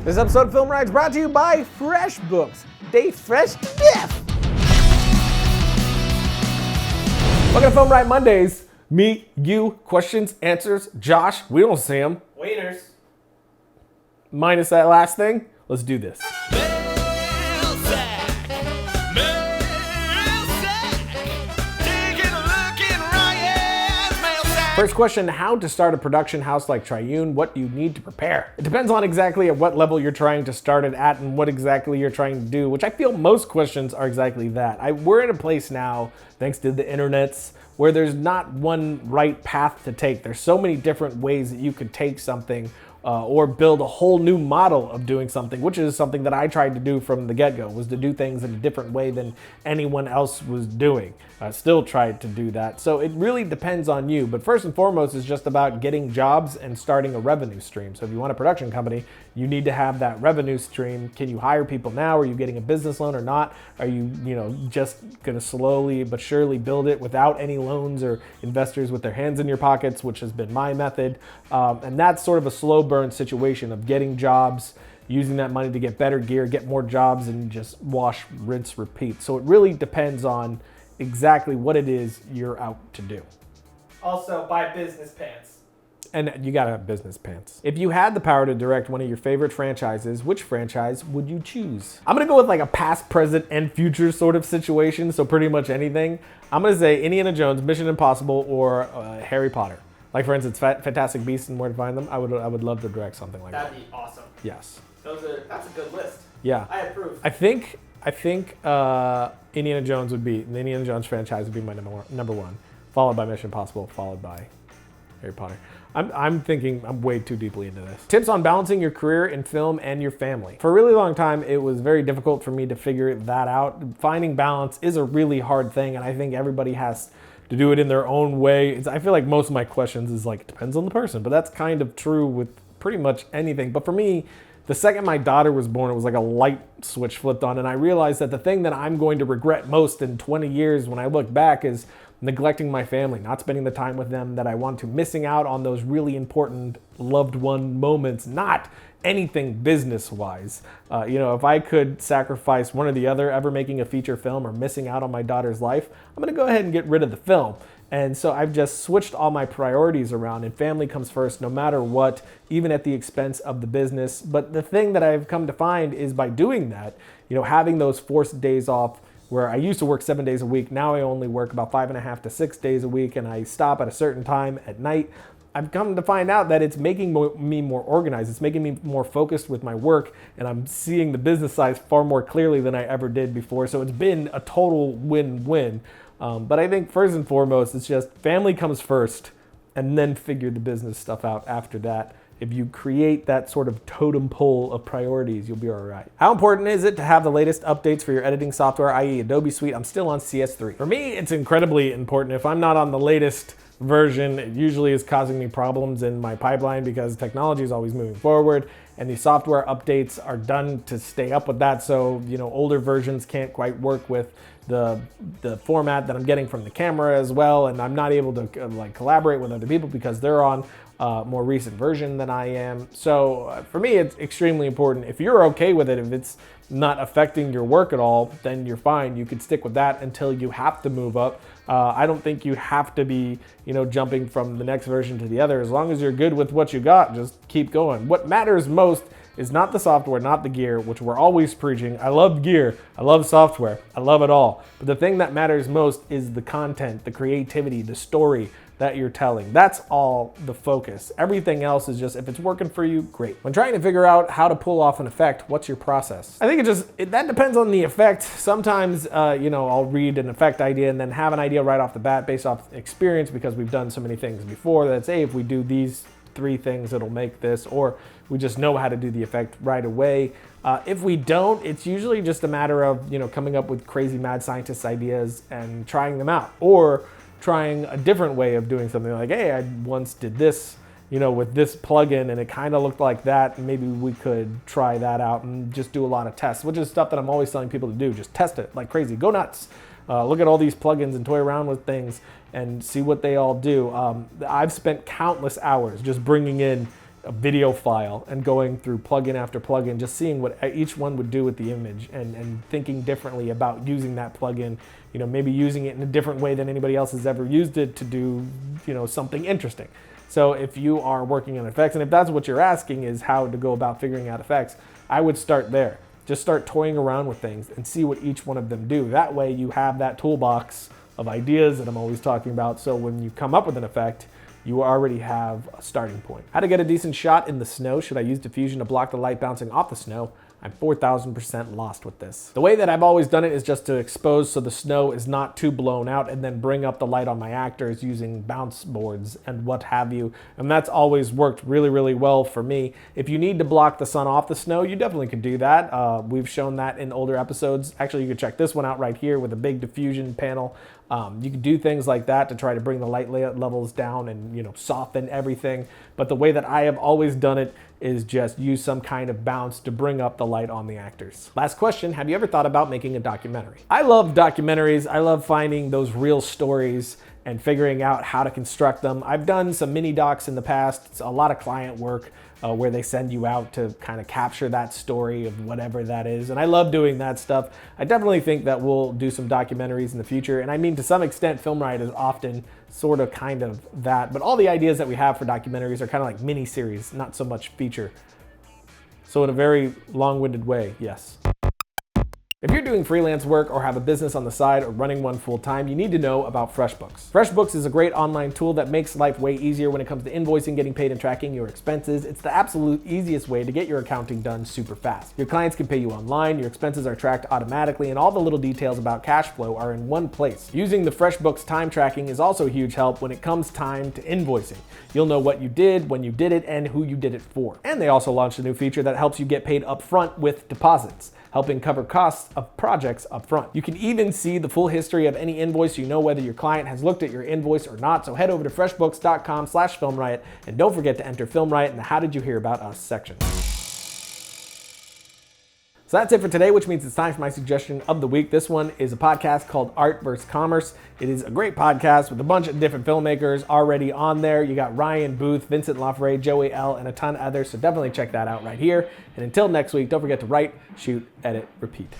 This episode of FilmRiot is brought to you by FreshBooks. They fresh to death. Welcome to FilmRiot Mondays. Me, you, questions, answers. Josh, we don't see him. Waiters. Minus that last thing. Let's do this. First question, how to start a production house like Triune, what do you need to prepare? It depends on exactly at what level you're trying to start it at and what exactly you're trying to do, which I feel most questions are exactly that. We're in a place now, thanks to the internets, where there's not one right path to take. There's so many different ways that you could take something or build a whole new model of doing something, which is something that I tried to do from the get-go, was to do things in a different way than anyone else was doing. I still tried to do that. So it really depends on you. But first and foremost, it's just about getting jobs and starting a revenue stream. So if you want a production company, you need to have that revenue stream. Can you hire people now? Are you getting a business loan or not? Are you, just gonna slowly but surely build it without any loans or investors with their hands in your pockets, which has been my method. And that's sort of a slow burn situation of getting jobs, using that money to get better gear, get more jobs, and just wash, rinse, repeat. So it really depends on exactly what it is you're out to do. Also, buy business pants. And you gotta have business pants. If you had the power to direct one of your favorite franchises, which franchise would you choose? I'm gonna go with like a past, present, and future sort of situation, so pretty much anything. I'm gonna say Indiana Jones, Mission Impossible, or Harry Potter. Like for instance, Fantastic Beasts and Where to Find Them. I would love to direct something like that. That'd be awesome. Yes. That's a good list. Yeah. I approve. I think Indiana Jones the Indiana Jones franchise would be my number one, followed by Mission Impossible, followed by Harry Potter. I'm way too deeply into this. Tips on balancing your career in film and your family. For a really long time, it was very difficult for me to figure that out. Finding balance is a really hard thing, and I think everybody has to do it in their own way. I feel like most of my questions is like, it depends on the person, but that's kind of true with pretty much anything. But for me, the second my daughter was born, it was like a light switch flipped on, and I realized that the thing that I'm going to regret most in 20 years when I look back is neglecting my family, not spending the time with them that I want to, missing out on those really important loved one moments, not anything business-wise. If I could sacrifice one or the other, ever making a feature film or missing out on my daughter's life, I'm gonna go ahead and get rid of the film. And so I've just switched all my priorities around, and family comes first no matter what, even at the expense of the business. But the thing that I've come to find is by doing that, having those forced days off, where I used to work 7 days a week, now I only work about 5.5 to 6 days a week, and I stop at a certain time at night. I've come to find out that it's making me more organized. It's making me more focused with my work, and I'm seeing the business side far more clearly than I ever did before. So it's been a total win-win. But I think first and foremost, it's just family comes first, and then figure the business stuff out after that. If you create that sort of totem pole of priorities, you'll be all right. How important is it to have the latest updates for your editing software, i.e. Adobe Suite? I'm still on CS3. For me, it's incredibly important. If I'm not on the latest version, it usually is causing me problems in my pipeline because technology is always moving forward, and the software updates are done to stay up with that. So, older versions can't quite work with the format that I'm getting from the camera as well, and I'm not able to collaborate with other people because they're on more recent version than I am. So for me, it's extremely important. If you're okay with it, if it's not affecting your work at all, then you're fine. You can stick with that until you have to move up. I don't think you have to be, jumping from the next version to the other. As long as you're good with what you got, just keep going. What matters most is not the software, not the gear, which we're always preaching. I love gear, I love software, I love it all. But the thing that matters most is the content, the creativity, the story that you're telling. That's all the focus. Everything else is just, if it's working for you, great. When trying to figure out how to pull off an effect, what's your process? I think that depends on the effect. Sometimes, I'll read an effect idea and then have an idea right off the bat based off experience because we've done so many things before that say, if we do these 3 things, it'll make this, or we just know how to do the effect right away. If we don't, it's usually just a matter of, coming up with crazy mad scientist ideas and trying them out, or trying a different way of doing something. Like, hey, I once did this, with this plugin and it kind of looked like that, and maybe we could try that out and just do a lot of tests, which is stuff that I'm always telling people to do. Just test it like crazy, go nuts. Look at all these plugins and toy around with things and see what they all do. I've spent countless hours just bringing in a video file and going through plugin after plugin, just seeing what each one would do with the image and thinking differently about using that plugin, you know, maybe using it in a different way than anybody else has ever used it to do, you know, something interesting. So if you are working on effects, and if that's what you're asking is how to go about figuring out effects, I would start there. Just start toying around with things and see what each one of them do. That way you have that toolbox of ideas that I'm always talking about. So when you come up with an effect, you already have a starting point. How to get a decent shot in the snow? Should I use diffusion to block the light bouncing off the snow? I'm 4,000% lost with this. The way that I've always done it is just to expose so the snow is not too blown out and then bring up the light on my actors using bounce boards and what have you. And that's always worked really, really well for me. If you need to block the sun off the snow, you definitely can do that. We've shown that in older episodes. Actually, you can check this one out right here with a big diffusion panel. You can do things like that to try to bring the light levels down and, you know, soften everything. But the way that I have always done it is just use some kind of bounce to bring up the light on the actors. Last question, have you ever thought about making a documentary? I love documentaries. I love finding those real stories and figuring out how to construct them. I've done some mini docs in the past. It's a lot of client work where they send you out to kind of capture that story of whatever that is. And I love doing that stuff. I definitely think that we'll do some documentaries in the future. And I mean, to some extent, FilmRiot is often sort of kind of that. But all the ideas that we have for documentaries are kind of like mini series, not so much feature. So in a very long-winded way, yes. If you're doing freelance work or have a business on the side or running one full time, you need to know about FreshBooks. FreshBooks is a great online tool that makes life way easier when it comes to invoicing, getting paid, and tracking your expenses. It's the absolute easiest way to get your accounting done super fast. Your clients can pay you online, your expenses are tracked automatically, and all the little details about cash flow are in one place. Using the FreshBooks time tracking is also a huge help when it comes time to invoicing. You'll know what you did, when you did it, and who you did it for. And they also launched a new feature that helps you get paid upfront with deposits, helping cover costs of projects up front. You can even see the full history of any invoice so you know whether your client has looked at your invoice or not. So head over to freshbooks.com/FilmRiot and don't forget to enter FilmRiot in the How Did You Hear About Us section. So that's it for today, which means it's time for my suggestion of the week. This one is a podcast called Art vs. Commerce. It is a great podcast with a bunch of different filmmakers already on there. You got Ryan Booth, Vincent Lafray, Joey L., and a ton of others. So definitely check that out right here. And until next week, don't forget to write, shoot, edit, repeat.